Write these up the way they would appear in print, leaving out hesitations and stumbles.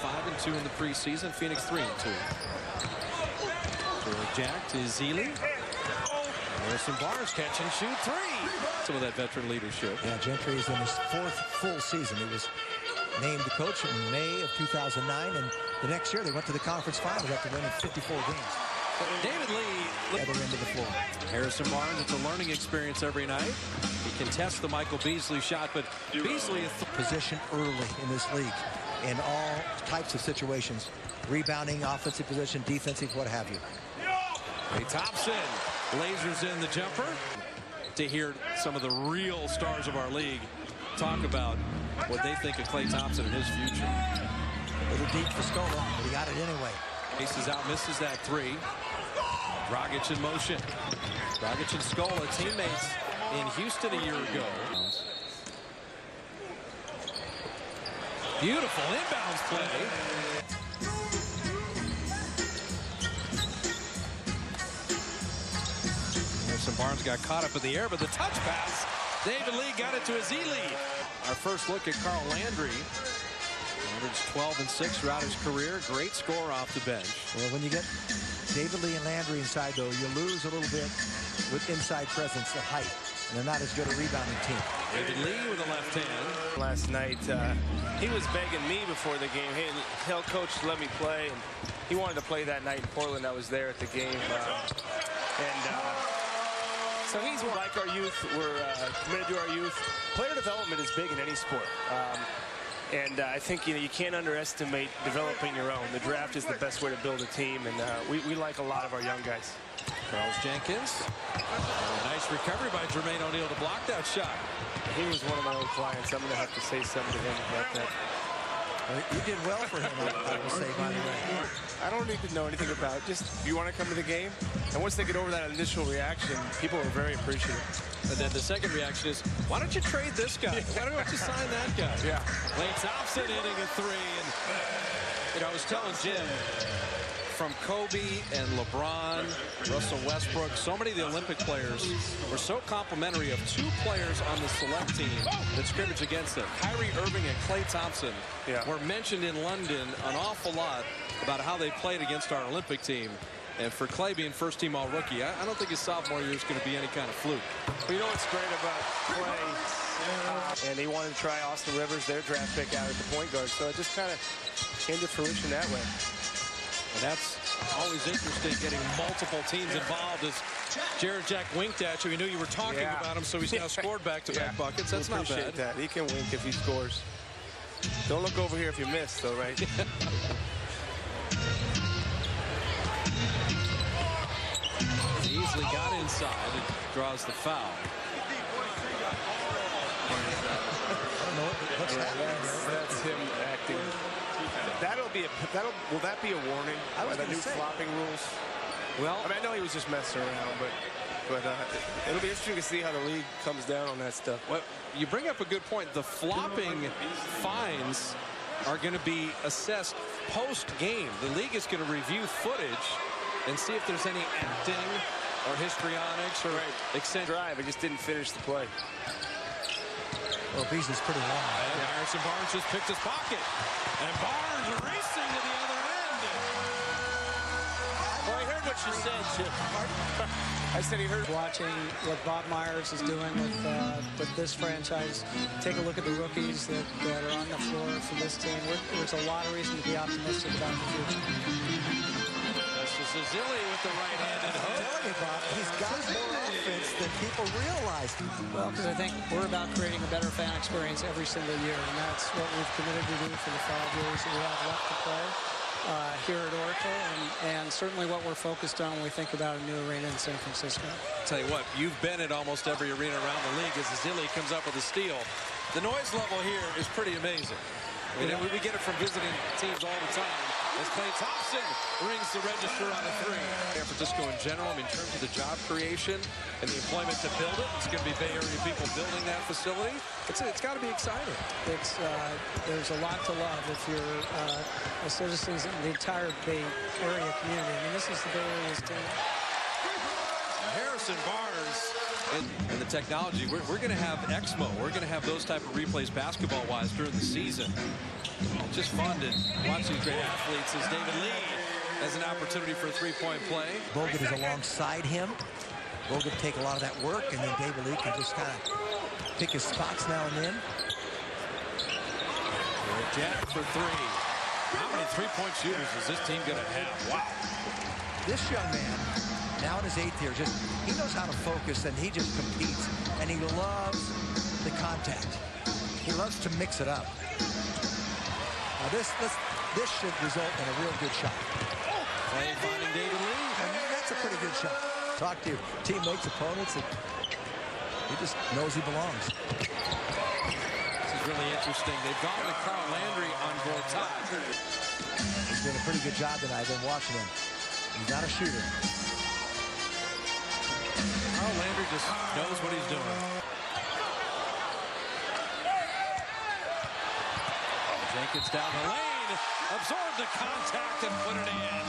5-2 in the preseason. Phoenix 3-2. Jack to Zealy. Harrison Barnes catch and shoot three. Some of that veteran leadership. Yeah, Gentry is in his 4th full season. He was named the coach in May of 2009, and the next year they went to the conference finals after winning 54 games. David Lee. Other end of the floor. Harrison Barnes, it's a learning experience every night. He contests the Michael Beasley shot, but Beasley is position early in this league in all types of situations. Rebounding, offensive position, defensive, what have you. Klay Thompson lasers in the jumper. To hear some of the real stars of our league talk about what they think of Klay Thompson and his future. A little deep for Scola, but he got it anyway. Aces out, misses that three. Dragic in motion. Dragic and Scola, teammates in Houston a year ago. Beautiful inbounds play. Harrison Barnes got caught up in the air, but the touch pass. David Lee got it to Zealy. Our first look at Carl Landry. Averaged 12 and 6 throughout his career. Great score off the bench. Well, when you get David Lee and Landry inside, though, you lose a little bit with inside presence, the height. And they're not as good a rebounding team. David Lee with a left hand. Last night, he was begging me before the game, hey, tell coach to let me play. And he wanted to play that night in Portland. I was there at the game. So he's like our youth. We're committed to our youth. Player development is big in any sport. And I think you can't underestimate developing your own. The draft is the best way to build a team, and we like a lot of our young guys. Charles Jenkins. A nice recovery by Jermaine O'Neal to block that shot. He was one of my old clients. I'm going to have to say something to him about that. Well, you did well for him, I will say, by the way. I don't need to know anything about it. Just, you want to come to the game? And once they get over that initial reaction, people are very appreciative. And then the second reaction is, why don't you trade this guy? Why don't you sign that guy? Yeah. Klay Thompson hitting a three. And, I was telling Jim, from Kobe and LeBron, Russell Westbrook, so many of the Olympic players were so complimentary of two players on the select team that scrimmage against them. Kyrie Irving and Klay Thompson were mentioned in London an awful lot about how they played against our Olympic team. And for Klay being first-team all-rookie, I don't think his sophomore year is going to be any kind of fluke. Well, you know what's great about Klay? And he wanted to try Austin Rivers, their draft pick, out at the point guard. So it just kind of came to fruition that way. And that's always interesting, getting multiple teams involved. As Jared Jack winked at you, he knew you were talking about him, so he's now scored back-to-back buckets. That's not bad. That. He can wink if he scores. Don't look over here if you miss, though, right? Easily got inside and draws the foul. That's him acting. Will that be a warning? I was the new flopping rules. Well, I mean, I know he was just messing around, but it'll be interesting to see how the league comes down on that stuff. Well, you bring up a good point. The flopping fines are going to be assessed post-game. The league is going to review footage and see if there's any acting or histrionics or eccentric. Drive, it just didn't finish the play. Well, Beasley's pretty long. And Harrison Barnes just picked his pocket. And Barnes racing to the other end. Well, I heard what you said, Chip. I said he heard. Watching what Bob Myers is doing with this franchise. Take a look at the rookies that are on the floor for this team. There's a lot of reason to be optimistic about the future. This is Zealy with the right-handed hook. I'm telling you, Bob, he's got more offense than people realize. Well, because I think we're about creating a better fan experience every single year, and that's what we've committed to do for the 5 years that we have left to play here at Oracle, and certainly what we're focused on when we think about a new arena in San Francisco. Tell you what, you've been at almost every arena around the league as Zealy comes up with a steal. The noise level here is pretty amazing. I mean, we get it from visiting teams all the time. As Klay Thompson rings the register on a three. San Francisco in general, I mean, in terms of the job creation and the employment to build it, it's going to be Bay Area people building that facility. It's got to be exciting. There's a lot to love if you're a citizen in the entire Bay Area community. I mean, this is the Bay Area's team. Harrison Barnes And the technology, we're going to have Exmo. We're going to have those type of replays basketball-wise during the season. It's just fun to watch these great athletes as David Lee has an opportunity for a three-point play. Bogut is alongside him. Bogut take a lot of that work, and then David Lee can just kind of pick his spots now and then. Jack for three. How many three-point shooters is this team going to have? Wow. This young man, now in his 8th year, he knows how to focus, and he just competes, and he loves the contact. He loves to mix it up. Now this should result in a real good shot. Clay finding David Lee. And that's a pretty good shot. Talk to your teammates, opponents, and he just knows he belongs. This is really interesting. They've gone to Carl Landry on Gortat. He's doing a pretty good job tonight. I've been watching him. He's not a shooter. Carl Landry just knows what he's doing. Jenkins down the lane, absorbed the contact and put it in.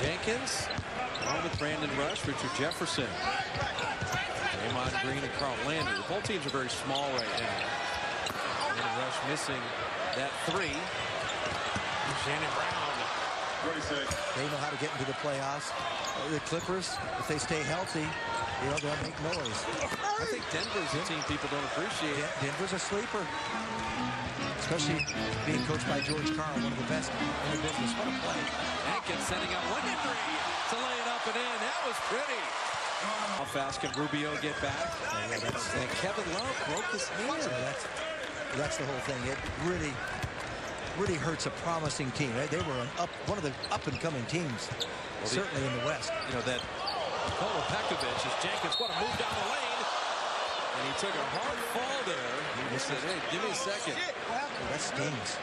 Jenkins, along with Brandon Rush, Richard Jefferson, Draymond Green, and Carl Landry. Both teams are very small right now. Brandon Rush missing that three. Shannon Brown. They know how to get into the playoffs. The Clippers, if they stay healthy, they'll make noise. I think Denver's a team people don't appreciate. Denver's a sleeper, especially being coached by George Karl, one of the best in the business. What a play. Atkins setting up Landry to lay it up and in. That was pretty. How fast can Rubio get back? And Kevin Love broke his hand. That's the whole thing. It really hurts a promising team. They were one of the up-and-coming teams, certainly in the West. You know, that Nikola Pekovic as Jenkins, what a move down the lane. And he took a hard fall there. He said, hey, give me a second. That stings.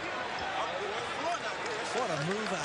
What a move out.